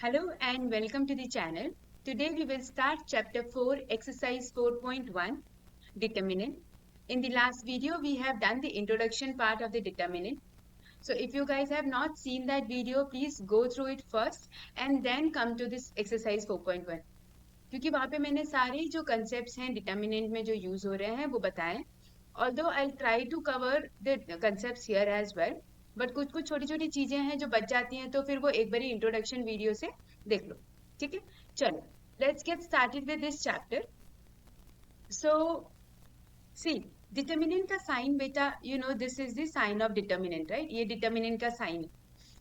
Hello and welcome to the channel. Today we will start chapter 4 exercise 4.1 determinant. In the last video we have done the introduction part of the determinant. So if you guys have not seen that video, please go through it first and then come to this exercise 4.1 क्योंकि वहाँ पे मैंने सारे जो concepts हैं determinant में जो use हो रहे हैं वो बताएं. Although I'll try to cover the concepts here as well, but कुछ कुछ छोटी छोटी चीजें हैं जो बच जाती हैं तो फिर वो एक बारी इंट्रोडक्शन वीडियो से देख लो. ठीक है, चलो let's get started with this chapter. So see determinant का साइन बेटा, you know this is the sign of determinant, right? ये डिटर्मिनेंट का साइन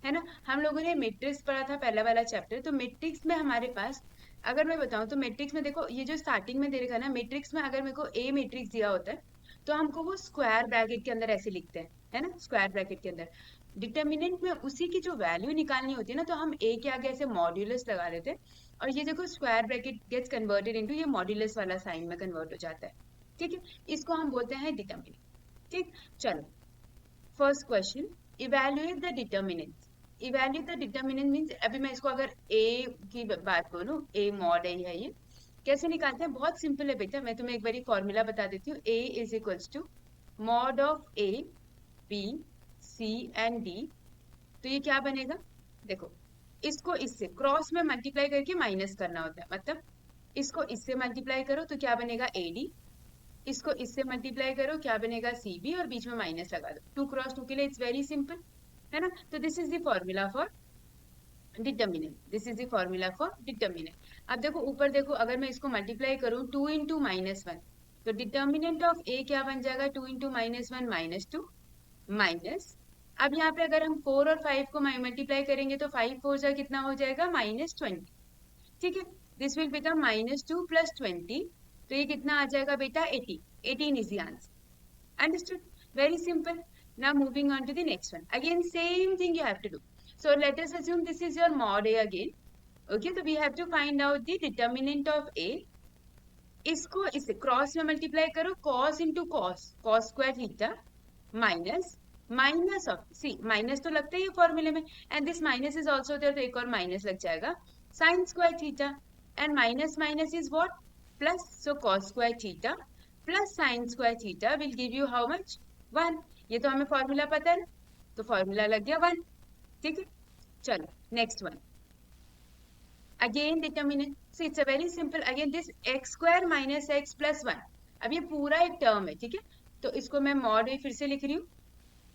है ना. हम लोगों ने मैट्रिक्स पढ़ा था पहला वाला चैप्टर. तो मैट्रिक्स में हमारे पास, अगर मैं बताऊं तो मैट्रिक्स में देखो, ये जो स्टार्टिंग में दे रखा है ना मैट्रिक्स में, अगर मेरे को ए मैट्रिक्स दिया होता है तो हमको वो स्क्वायर ब्रैकेट के अंदर ऐसे लिखते हैं, है ना, स्क्वायर ब्रैकेट के अंदर. डिटर्मिनेंट में उसी की जो वैल्यू निकालनी होती है ना, तो हम ए के आगे ऐसे मॉड्यूलस लगा देते हैं और ये देखो square bracket gets converted into ये मॉड्यूलस वाला साइन में कन्वर्ट हो जाता है. ठीक है, इसको हम बोलते हैं डिटर्मिनेंट. ठीक, चलो first question, evaluate the determinant. Evaluate the determinant means, अभी मैं इसको अगर ए की बात करूं, ए मॉड ए है, ये कैसे निकालते हैं? बहुत सिंपल है बेटा, मैं तुम्हें एक बार फॉर्मूला बता देती हूँ. A is equals to mod of A B C and D. तो ये क्या बनेगा? देखो, इसको इससे क्रॉस में मल्टीप्लाई करके माइनस करना होता है. मतलब इसको इससे मल्टीप्लाई करो तो क्या बनेगा? A D. इसको इससे मल्टीप्लाई करो, क्या बनेगा? C B. और बीच में माइनस लगा दो. 2 क्रॉस 2 के लिए इट्स वेरी सिंपल, है ना. तो this is the formula for determinant. This is the formula for determinant. अब देखो ऊपर देखो, अगर मैं इसको मल्टीप्लाई करूं 2 इंटू माइनस वन, तो डिटर्मिनेंट ऑफ ए क्या बन जाएगा? 2 into minus one minus two minus. अब यहाँ पे अगर हम 4 और 5 को मल्टीप्लाई करेंगे तो 5 4 जा कितना हो जाएगा? -20. ठीक है, दिस विल बिकम -2 प्लस 20. तो ये कितना आ जाएगा बेटा? 80. 18 is the answer. Understood? Very simple. Now moving on to the next one. Again, same thing you have to do. So let us assume this is your mod A again. Okay, so we have to find out the determinant of A. इसको इससे cross में multiply करो, cos into cos, cos square theta minus minus of, see minus तो लगता है ये फॉर्मूले में, and this minus is also there, तो एक और माइनस लग जाएगा, sine square theta. And minus minus is what? Plus. So cos square theta plus sine square theta will give you how much? 1. ये तो हमें फॉर्मूला पता है, तो फॉर्मूला लग गया 1. ठीक है, चलो next one. Again determinant. So it's a very simple. Again this x square minus x plus 1. अब ये पूरा एक टर्म है, ठीक है. तो इसको मैं मॉड ए फिर से लिख रही हूँ.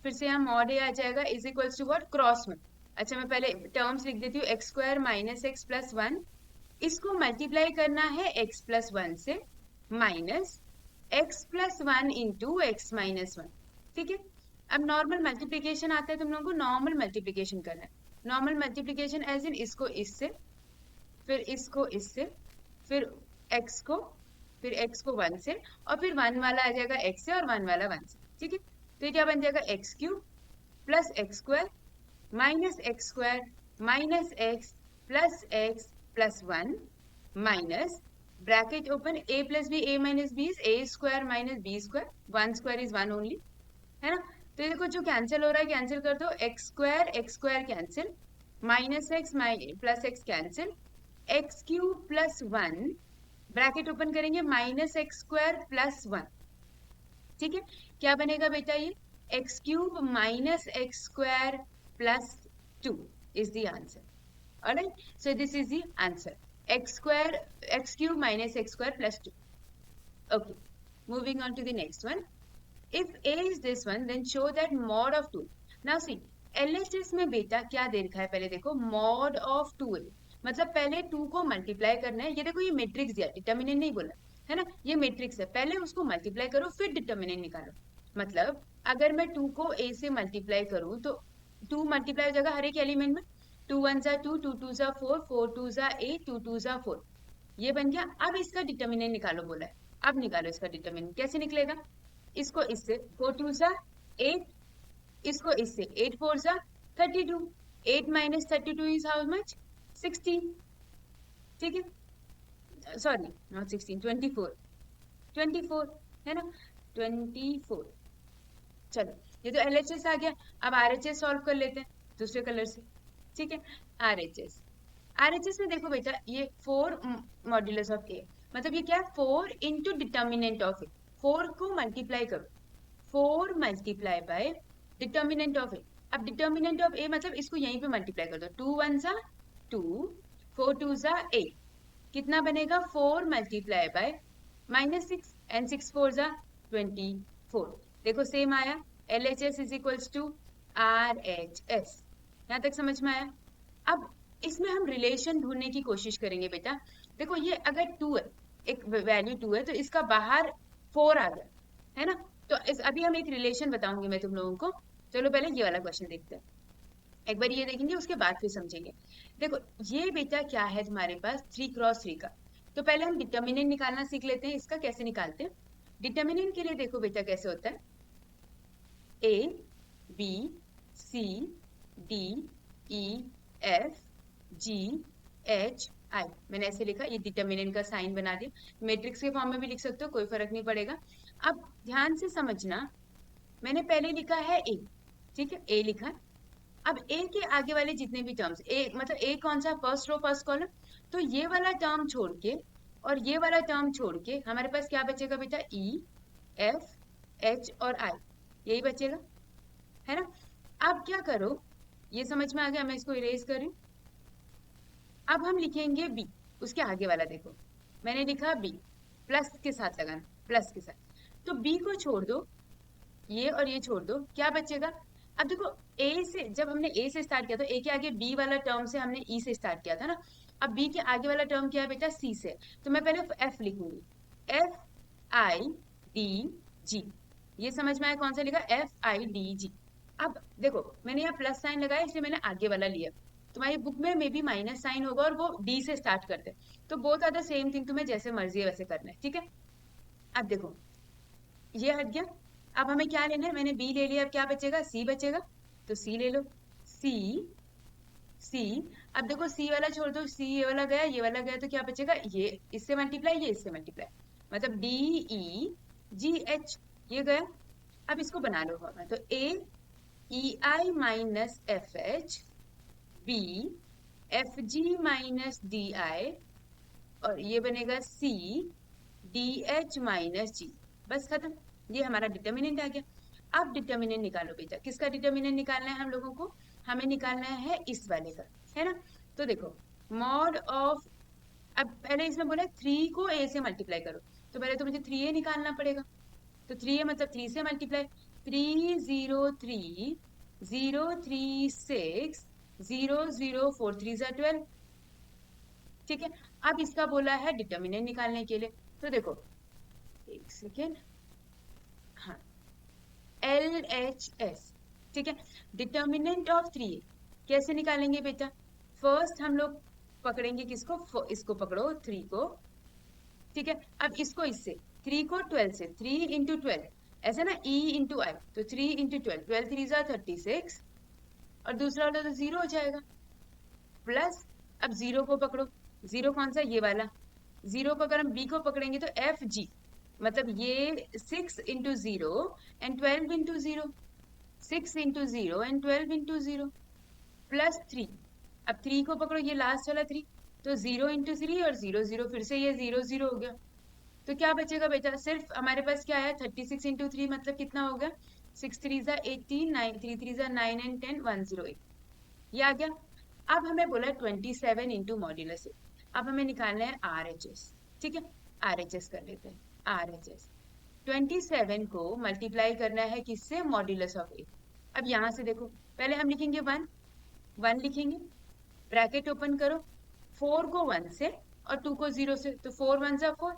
फिर से यहाँ मॉड ए आ जाएगा is equals to what? Cross में. अच्छा, मैं पहले टर्म्स लिख देती हूँ. X square minus x plus 1, इसको मल्टीप्लाई करना है एक्स प्लस 1 से, minus x plus 1 into x minus 1. ठीक है, अब नॉर्मल मल्टीप्लीकेशन आता है, तुम लोगों को नॉर्मल मल्टीप्लीकेशन करना है. नॉर्मल मल्टीप्लीकेशन एज इन इसको इससे, फिर इसको इससे, फिर x को, फिर x को 1 से, और फिर 1 वाला आ जाएगा x से और 1 वाला 1 से. ठीक है, तो ये क्या बन जाएगा? X cube plus x square minus x square minus x plus 1 minus bracket open, a plus b, a minus b is a square minus b square, 1 square is 1 only, है ना. तो ये देखो जो कैंसिल हो रहा है कैंसिल कर दो. X square cancel, minus x plus x cancel, x cube plus 1 bracket open करेंगे माइनस एक्स स्क्वायर प्लस 1. ठीक है, क्या बनेगा बेटा? ये x cube minus x square plus 2 is the answer. Alright, so this is the answer. X cube minus x square plus 2. Okay, moving on to the next one. If A is this one, then show that mod of 2. Now see, LHS में बेटा क्या दे रखा है? पहले देखो, mod of 2A, मतलब पहले 2 को मल्टीप्लाई करना है. ये देखो ये मैट्रिक्स दिया, डिटर्मिनेंट नहीं बोला है ना, ये मैट्रिक्स है. पहले उसको मल्टीप्लाई करो फिर डिटर्मिनेंट निकालो. मतलब अगर मैं 2 को A से मल्टीप्लाई करूं तो 2 मल्टीप्लाई हो जाएगा हर एक एलिमेंट में. 2 1 जा 2, 2 2 जा 4, 4 2 जा 8, 2 2 जा 4. ये बन गया. अब इसका डिटर्मिनेंट निकालो बोला है. अब निकालो इसका डिटर्मिनेंट. कैसे निकलेगा? इसको इससे 4 2 जा 8, इसको इससे 8 4 जा 32. 8 माइनस 32 इज हाउ मच? 16. ठीक है, सॉरी नॉट 16, 24. 24 है ना, 24. चलो, ये तो LHS आ गया. अब RHS सॉल्व कर लेते हैं दूसरे कलर से. ठीक है, RHS आरएचएस में देखो बेटा ये 4 मॉड्यूलस ऑफ ए, मतलब ये क्या है 4 इंटू डिटर्मिनेंट ऑफ ए, 4 को मल्टीप्लाई करो, 4 मल्टीप्लाई बाय डिटर्मिनेंट ऑफ ए। अब डिटर्मिनेंट ऑफ ए मतलब इसको यहीं पे मल्टीप्लाई कर दो, 2 1 जा 2, 4 2 जा 8, कितना बनेगा 4 मल्टीप्लाई बाय -6 एंड 6 4 जा 24। देखो सेम आया, LHS is equals to RHS। यहाँ तक समझ में आया? अब इसमें हम रिलेशन ढूंढने की कोशिश करेंगे बेटा। देखो ये अगर 2 है, एक वैल्यू 2 है तो इसका बाहर 4 आ गया है ना, तो अभी हम एक रिलेशन बताऊंगी मैं तुम लोगों को। चलो पहले ये वाला क्वेश्चन देखते हैं, एक बार ये देखेंगे उसके बाद फिर समझेंगे। देखो ये बेटा क्या है तुम्हारे पास 3 क्रॉस 3 का, तो पहले हम डिटर्मिनेंट निकालना सीख लेते हैं। इसका कैसे निकालते हैं? डिटर्मिनेंट के लिए देखो बेटा कैसे होता है, A B C D E F G H I, मैंने ऐसे लिखा, ये डिटर्मिनेंट का साइन बना दिया। मैट्रिक्स के फॉर्म में भी लिख सकते हो, कोई फर्क नहीं पड़ेगा। अब ध्यान से समझना, मैंने पहले लिखा है ए, ठीक है, ए लिखा। अब ए के आगे वाले जितने भी टर्म्स, ए मतलब ए कौन सा, फर्स्ट रो फर्स्ट कॉलम, तो ये वाला टर्म छोड़ के और ये वाला टर्म छोड़ के हमारे पास क्या बचेगा बेटा, ई एफ एच और आई, यही बचेगा, है ना। अब क्या करो, ये समझ में आ गया, मैं इसको इरेज कर रही हूँ। अब हम लिखेंगे बी, उसके आगे वाला देखो मैंने लिखा बी, प्लस के साथ लगाना, प्लस के साथ, तो बी को छोड़ दो, ये और ये छोड़ दो, क्या बचेगा। अब देखो ए से, जब हमने ए से स्टार्ट किया तो ए के आगे बी वाला टर्म से हमने ई से स्टार्ट किया था ना, अब बी के आगे वाला टर्म क्या है बेटा, सी से, तो मैं पहले एफ लिखूंगी, FIDG, ये समझ में आया कौन सा लिखा, FIDG। अब देखो मैंने यहाँ प्लस साइन लगाया इसलिए मैंने आगे वाला लिया, तुम्हारी बुक में मे बी माइनस साइन होगा और वो डी से स्टार्ट करते हैं, तो both are the same thing, तुम्हें जैसे मर्जी है वैसे करना है, ठीक है। अब देखो ये हट गया, अब हमें क्या लेना है, मैंने बी ले लिया, अब क्या बचेगा, सी बचेगा, तो सी ले लो, सी सी। अब देखो सी वाला छोड़ दो, सी ये वाला गया, तो क्या बचेगा, ये इससे मल्टीप्लाई, ये इससे मल्टीप्लाई, मतलब DEGH, ये गया। अब इसको बना लो फॉर्मूला, तो AEI minus FH, B FG minus DI, और ये बनेगा C DH माइनस G, बस खत्म, ये हमारा डिटर्मिनेंट आ गया। अब डिटर्मिनेंट निकालो बेटा, किसका डिटर्मिनेंट निकालना है हम लोगों को, हमें निकालना है इस वाले का, है ना। तो देखो मॉड ऑफ, अब पहले इसमें बोला 3 को a से मल्टीप्लाई करो, तो पहले तो मुझे 3a निकालना पड़ेगा, तो 3a मतलब 3 से मल्टीप्लाई, 3 0 3 0 3 6 0 0 4 3 12, ठीक है। अब इसका बोला है डिटर्मिनेंट निकालने के लिए, तो देखो एक सेकेंड, हाँ LHS, ठीक है। डिटर्मिनेंट ऑफ 3 कैसे निकालेंगे बेटा, फर्स्ट हम लोग पकड़ेंगे किसको, इसको पकड़ो 3 को, ठीक है। अब इसको इससे 3 को 12 से, 3 इंटू 12 ऐसा ना, E इंटू आई, तो 3 इंटू 12, 12 3 36, और दूसरा वाला तो 0 हो जाएगा, प्लस अब 0 को पकड़ो, 0 कौन सा, ये वाला, 0 को अगर हम B को पकड़ेंगे तो FG, मतलब ये 6 into 0 and 12 into 0, 6 into 0 and 12 into 0, plus 3, अब 3 को पकड़ो, ये लास्ट वाला 3, तो 0 इंटू 3 और 0 0, फिर से ये 0 0 हो गया, तो क्या बचेगा बेटा, सिर्फ हमारे पास क्या है 36 इंटू 3, मतलब कितना हो गया, 6 3 18, 9 3 3 9 एंड 10 108, ये आ गया। अब हमें बोला 27 इंटू मॉड्यूलस ए, अब हमें निकालना है RHS, ठीक है, RHS कर लेते हैं, RHS 27 को मल्टीप्लाई करना है किससे, मॉड्यूलस ऑफ ए। अब यहाँ से देखो पहले हम लिखेंगे 1 1 लिखेंगे, ब्रैकेट ओपन करो, 4 को 1 से और 2 को 0 से, तो 4 1 जा 4,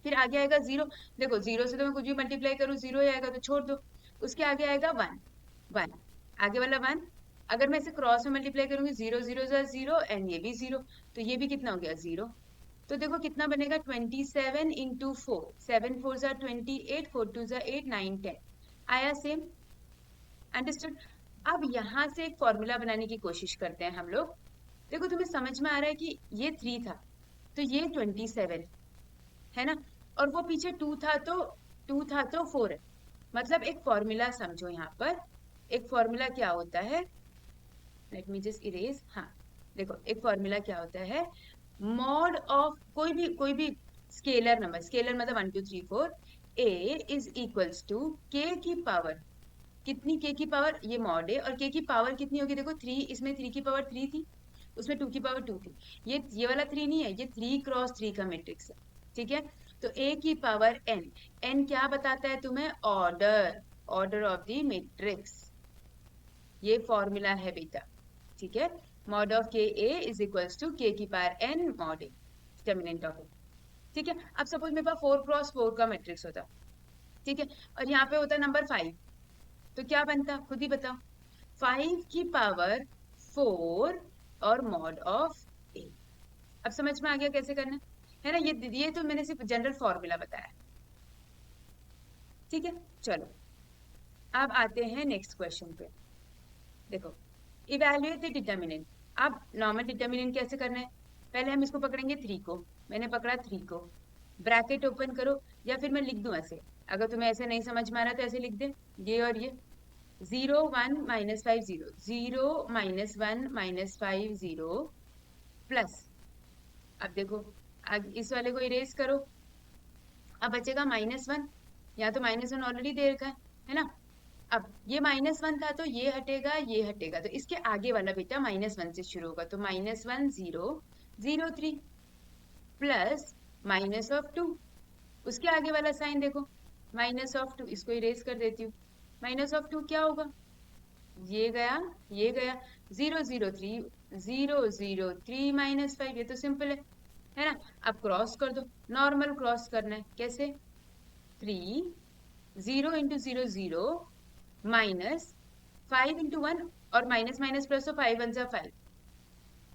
फिर आगे आएगा 0, देखो 0 से तो मैं कुछ भी मल्टीप्लाई करूँ 0 ही आएगा, तो छोड़ दो, उसके आगे आएगा 1 1, आगे वाला 1, अगर मैं इसे क्रॉस में मल्टीप्लाई करूंगी 0 0 जा 0 एंड ये भी 0, तो ये भी कितना हो गया 0, तो देखो कितना बनेगा 27 इंटू 4, 7 4 जा 28, 4 2 जा 8 9 10, आया सेम, अंडरस्टूड। अब यहाँ से एक फॉर्मूला बनाने की कोशिश करते हैं हम लोग, देखो तुम्हें समझ में आ रहा है कि ये 3 था तो ये 27 है ना, और वो पीछे 2 था तो 4 है, मतलब एक फॉर्मूला समझो यहाँ पर, एक फॉर्मूला क्या होता है, लेट मी जस्ट इरेज, हाँ देखो एक फॉर्मूला क्या होता है, मॉड ऑफ कोई भी स्केलर नंबर, स्केलर मतलब 1 2 3 4, ए इज इक्वल्स टू के की पावर, कितनी के की पावर, ये मॉड है, और के की पावर कितनी होगी, देखो 3, इसमें 3 की पावर 3 थी, उसमें 2 की पावर 2 थी, ये वाला 3 नहीं है, ये 3 क्रॉस 3 का मैट्रिक्स है, ठीक है। तो ए की पावर एन, एन क्या बताता है तुम्हें, order, order of the matrix, ये फॉर्मूला है बेटा, ठीक है। मॉड ऑफ के ए इज इक्वल्स टू के की power N mod A, determinant of A, ठीक है। अब सपोज मेरे पास 4 क्रॉस 4 का मैट्रिक्स होता, ठीक है, और यहाँ पे होता नंबर 5, तो क्या बनता, खुद ही बताओ, 5 की पावर 4 और मॉड ऑफ ए। अब समझ में आ गया कैसे करना है ना, ये तो मैंने सिर्फ जनरल फॉर्मूला बताया, ठीक है। चलो अब आते हैं नेक्स्ट क्वेश्चन पे, देखो इवेल्युएट द डिटरमिनेंट। अब नॉर्मल डिटरमिनेंट कैसे करना है, पहले हम इसको पकड़ेंगे 3 को, मैंने पकड़ा 3 को, ब्रैकेट ओपन करो, या फिर मैं लिख दूं ऐसे, अगर तुम्हें ऐसे नहीं समझ में आ रहा तो ऐसे लिख दे, ये और ये 0 1 माइनस 5 0 0 माइनस 1 माइनस 5 0 प्लस, अब देखो इस वाले को इरेज करो, अब बचेगा -1, यहाँ तो -1 ऑलरेडी दे रखा है ना। अब ये -1 था तो ये हटेगा, तो इसके आगे वाला बेटा -1 से शुरू होगा, तो -1 0 0 3 प्लस -2, उसके आगे वाला साइन देखो -2, इसको इरेज कर देती हूँ, -2 क्या होगा, ये गया ये गया, 0 0 3 0 0 3 -5, ये तो सिंपल है ना। अब क्रॉस कर दो, नॉर्मल क्रॉस करना है, कैसे, 3 0 इंटू 0 0 माइनस 5 इंटू 1, और माइनस माइनस प्लस, तो 5 1 5,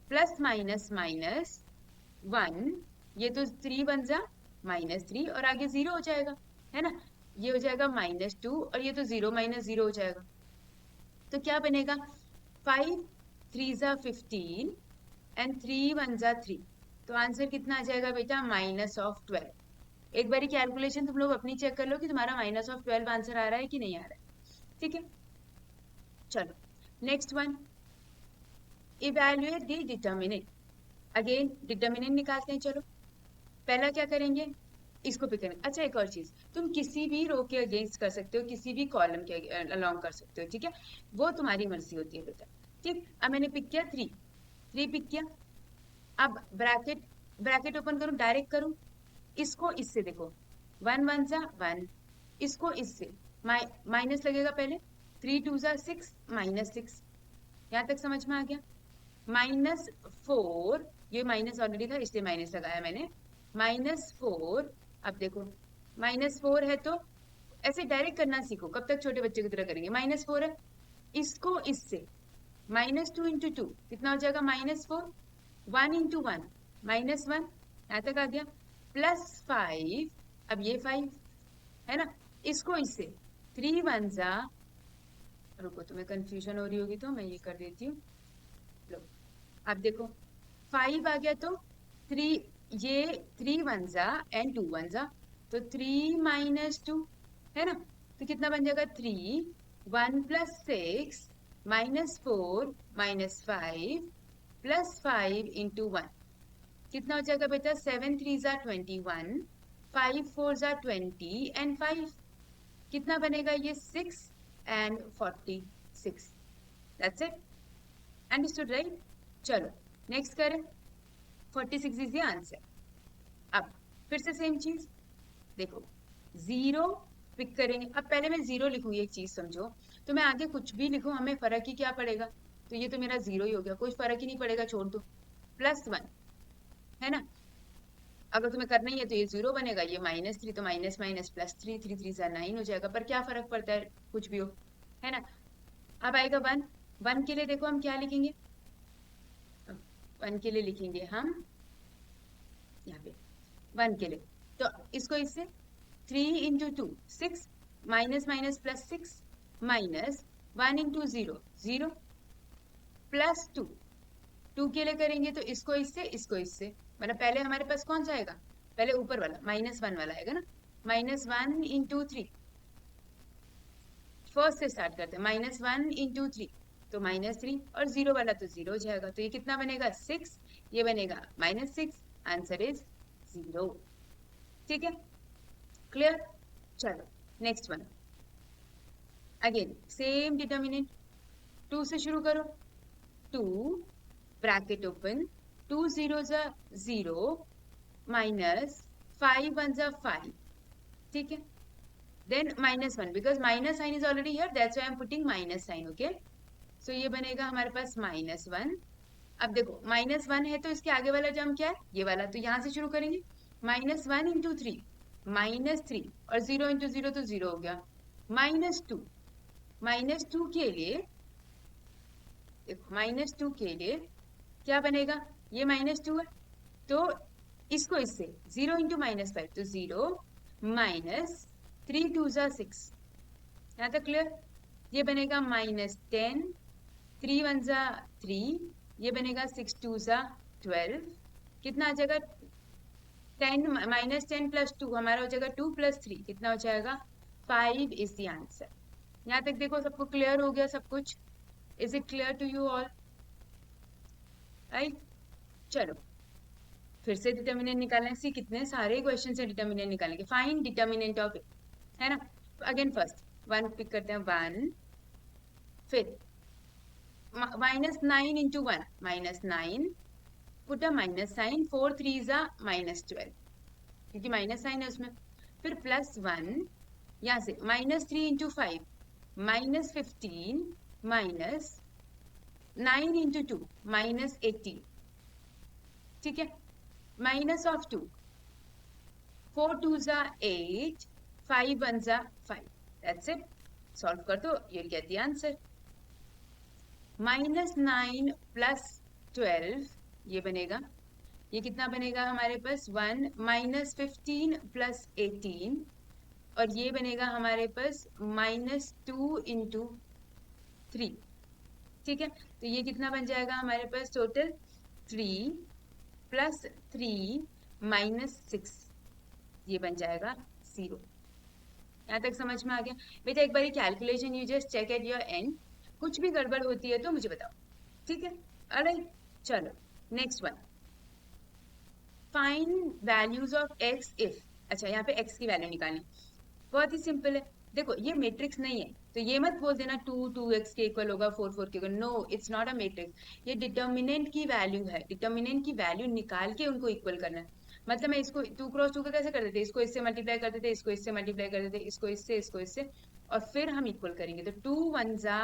प्लस माइनस माइनस 1, ये तो 3 बन जा -3, और आगे 0 हो जाएगा, है ना, ये हो जाएगा -2, और ये तो 0 -0 हो जाएगा, तो क्या बनेगा, 5 3 जा 15 एंड 3 1 जा 3, तो आंसर कितना आ जाएगा बेटा, -12। एक बारी कैलकुलेशन तुम लोग अपनी चेक कर लो कि तुम्हारा -12 आंसर आ रहा है कि नहीं आ रहा है, ठीक है। चलो next one, evaluate the determinant. Again determinant निकालते हैं, चलो पहला क्या करेंगे, इसको पिक करेंगे। अच्छा एक और चीज, तुम किसी भी रो के अगेंस्ट कर सकते हो, किसी भी कॉलम के अलोंग कर सकते हो, ठीक है, वो तुम्हारी मर्जी होती है बेटा, ठीक। अब मैंने पिक किया 3, 3 पिक किया, अब ब्रैकेट, ब्रैकेट ओपन करूं, डायरेक्ट करूं, इसको इससे देखो, 1 1 जा 1, इसको इससे माइनस लगेगा पहले, 3 2 जा 6 -6, यहाँ तक समझ में आ गया, -4, ये माइनस ऑलरेडी था इसलिए माइनस लगाया मैंने, -4, अब देखो -4 है तो ऐसे डायरेक्ट करना सीखो, कब तक छोटे बच्चे की तरह करेंगे, -4 है, इसको इससे -2 इंटू 2 कितना हो जाएगा, -4, 1 इंटू 1 -1, यहाँ तक आ गया, +5, अब ये 5 है ना, इसको इससे 3 1 जा, रुको तुम्हें कंफ्यूजन हो रही होगी तो मैं ये कर देती हूँ, लो अब देखो 5 आ गया, तो 3, ये 3 1 जा एंड 2 1 जा, तो 3 -2 है ना, तो कितना बन जाएगा, 3 1 + 6 -4 -5 +5 इंटू 1, कितना हो जाएगा बेटा, 7 3 जा 21, 5 4 जा 20 एंड 5, कितना बनेगा ये 6 and 46, that's it, understood right. चलो नेक्स्ट करें, 46 इज द आंसर। अब फिर से सेम चीज देखो, 0 पिक करेंगे, अब पहले मैं 0 लिखूंगी, एक चीज समझो, तो मैं आगे कुछ भी लिखूं हमें फर्क ही क्या पड़ेगा, तो ये तो मेरा 0 ही हो गया, कोई फर्क ही नहीं पड़ेगा, छोड़ दो, +1 है ना, अगर तुम्हें करना ही है तो ये 0 बनेगा, ये -3 तो माइनस माइनस +3, 3 3 जा 9 हो जाएगा, पर क्या फर्क पड़ता है, कुछ भी हो, है ना। अब आएगा 1, 1 के लिए देखो हम क्या लिखेंगे, 1 के लिए लिखेंगे हम यहाँ पे 1 के लिए, तो इसको इससे 3 into 2 6, minus minus +6 minus 1 into 0 0 +2, 2 के लिए करेंगे तो इसको इससे, मतलब पहले हमारे पास कौन सा आएगा, पहले ऊपर वाला -1 वाला आएगा ना, -1 इंटू 3, फर्स्ट से स्टार्ट करते हैं, -1 इंटू 3, तो -3 और 0 वाला तो 0 हो जाएगा, तो ये कितना बनेगा 6, ये बनेगा -6, आंसर इज 0। ठीक है, क्लियर। चलो next one, again same determinant, 2 से शुरू करो, 2 bracket open, 2 zeros are 0 minus 5 ones are 5, ठीक है, then -1 because minus sign is already here, that's why I'm putting minus sign, okay, so ये बनेगा हमारे पास -1। अब देखो -1 है तो इसके आगे वाला जम क्या है, ये वाला, तो यहाँ से शुरू करेंगे, -1 इंटू 3 -3 और 0 इंटू 0 तो 0 हो गया, -2, -2 के लिए देखो, -2 के लिए क्या बनेगा, ये -2 है तो इसको इससे 0 इंटू -5 तो 0 माइनस 3 2 जा 6, यहाँ तक क्लियर। ये बनेगा -10, 3 1 जा 3, ये बनेगा 6 2 जा 12, कितना आ जाएगा 10 -10 प्लस 2 हमारा हो जाएगा 2 प्लस 3 कितना हो जाएगा 5 इज द आंसर। यहाँ तक देखो सबको क्लियर हो गया सब कुछ, is it clear to you all, right. चलो फिर से डिटर्मिनेंट निकालने से कितने सारे क्वेश्चन से डिटर्मिनेंट निकालेंगे, फाइंड डिटर्मिनेंट ऑफ इट, है ना। तो अगेन फर्स्ट 1 पिक करते हैं, 1, फिर -9 into 1 -9, put a minus sign, 4 3 जा -12 क्योंकि माइनस साइन है उसमें, फिर +1, यहाँ से -3 इंटू 5 -15 माइनस 9 इंटू 2 -18, ठीक है, माइनस ऑफ 2, 4 2 जा 8, 5 1 जा 5, दैट्स इट, सॉल्व कर दो, you will get the answer. -9 plus 12 ये बनेगा, ये कितना बनेगा हमारे पास 1, -15 प्लस 18 और ये बनेगा हमारे पास -2 इंटू 3, ठीक है, तो ये कितना बन जाएगा हमारे पास टोटल 3 प्लस 3 -6, ये बन जाएगा 0। यहाँ तक समझ में आ गया बेटा, एक बार calculation you just check at your end, कुछ भी गड़बड़ होती है तो मुझे बताओ, ठीक है, ऑलराइट। चलो next one, find values of x if, अच्छा यहाँ पे x की वैल्यू निकालनी, बहुत ही सिंपल है, देखो ये मैट्रिक्स नहीं है तो ये मत बोल देना 2 2x के इक्वल होगा 4 4 के equal, no it's not a matrix, ये डिटर्मिनेंट की वैल्यू है, डिटर्मिनेंट की वैल्यू निकाल के उनको इक्वल करना है। मतलब मैं इसको 2 क्रॉस 2 का कैसे कर देते, इसको इससे मल्टीप्लाई कर देते, इसको इससे मल्टीप्लाई कर देते, इसको इससे और फिर हम इक्वल करेंगे, तो 2 1 जा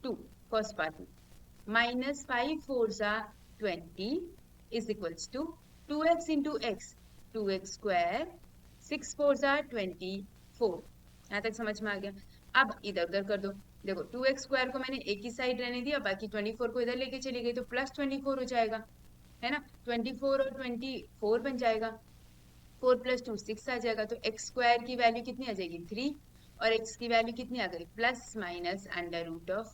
2 फर्स्ट पार्ट में, -5 4 जा 20 is equals to 2x into x 2x square, 6 4 जा 24, यहाँ तक समझ में आ गया। अब इधर उधर कर दो, देखो 2x स्क्वायर को मैंने एक ही साइड रहने दिया, बाकी 24 को इधर लेके चली गई तो +24 हो जाएगा, है ना, 24 और 24 बन जाएगा, 4 + 2 6 आ जाएगा, तो x स्क्वायर की वैल्यू कितनी आ जाएगी 3 और x की वैल्यू कितनी आ गई ±√3,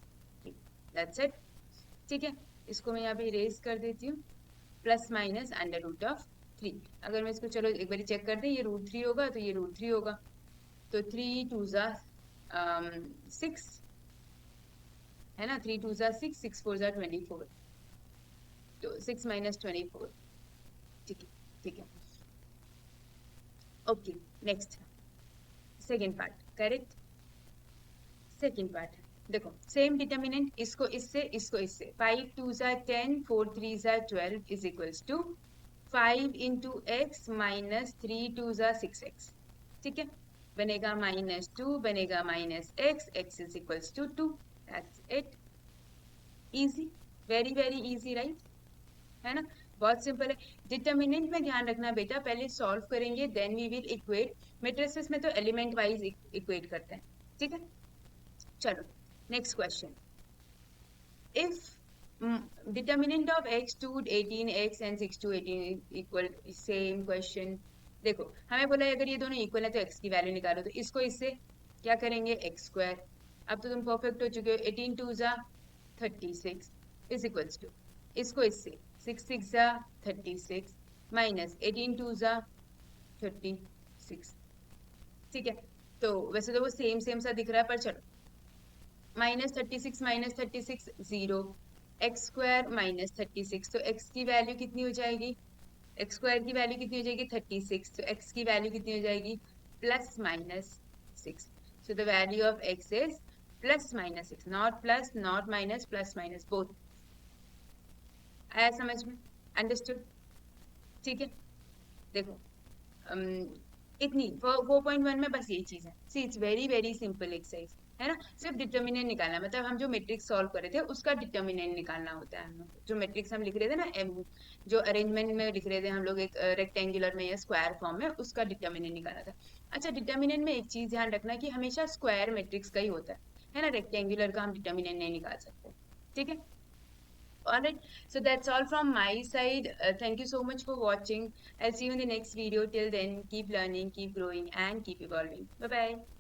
दैट्स इट, ठीक है। इसको मैं यहाँ पे इरेज कर देती हूँ, ±√3, अगर मैं इसको चलो एक बार चेक कर दें, ये √3 होगा तो ये √3 होगा, तो 3 2 जा 6, है ना, 3 2 जा 6, 6 4 जा 24, तो 6 - 24, ठीक है, ठीक है, okay. Next second part, correct, second part देखो, सेम डिटर्मिनेंट, इसको इससे 5 2 जा 10, 4 3 जा 12 is equals to 5 into x minus 3 2 जा 6x, ठीक है, बनेगा -2 बनेगा -x, x is equals to 2, that's it, easy, very very easy, right, है ना, बहुत सिंपल है। डिटर्मिनेंट में ध्यान रखना बेटा, पहले सॉल्व करेंगे then we will equate, matrices में तो एलिमेंट वाइज इक्वेट करते हैं, ठीक है। चलो next question, if determinant of x to 18x and 6 to 18 equal, same question, देखो हमें बोला है अगर ये दोनों इक्वल है तो x की वैल्यू निकालो, तो इसको इससे क्या करेंगे x स्क्वायर, अब तो तुम परफेक्ट हो चुके हो, 18 2 जा 36 इज इक्वल्स टू, इसको इससे 6 6 जा 36 माइनस 18 2 जा 36, ठीक है, तो वैसे तो वो सेम सेम सा दिख रहा है पर चलो -36 0, x स्क्वायर -36, तो x की वैल्यू कितनी हो जाएगी, एक्स स्क्वायर की वैल्यू कितनी हो जाएगी 36, तो एक्स की वैल्यू कितनी हो जाएगी +-6, so the value of x is +-6, not plus not minus plus minus both. आया समझ में, अंडरस्टूड, ठीक है। देखो इतनी 4.1 में बस ये चीज है, see it's very very simple exercise है ना, सिर्फ डिटर्मिनेंट निकालना, मतलब हम जो मैट्रिक्स सॉल्व कर रहे थे उसका डिटर्मिनेंट निकालना होता है। हम जो मैट्रिक्स हम लिख रहे थे ना, जो अरेंजमेंट में लिख रहे थे हम लोग एक रेक्टेंगुलर में या स्क्वायर फॉर्म में, उसका डिटर्मिनेंट निकाला था। अच्छा, डिटर्मिनेंट में एक चीज ध्यान रखना कि हमेशा स्क्वायर मैट्रिक्स का ही होता है ना, रेक्टेंगुलर का हम डिटर्मिनेंट नहीं निकाल सकते, ठीक है। All right, so that's all from my side. Thank you so much for watching. I'll see you in the next video. Till then, keep learning, keep growing, and keep evolving. Bye bye.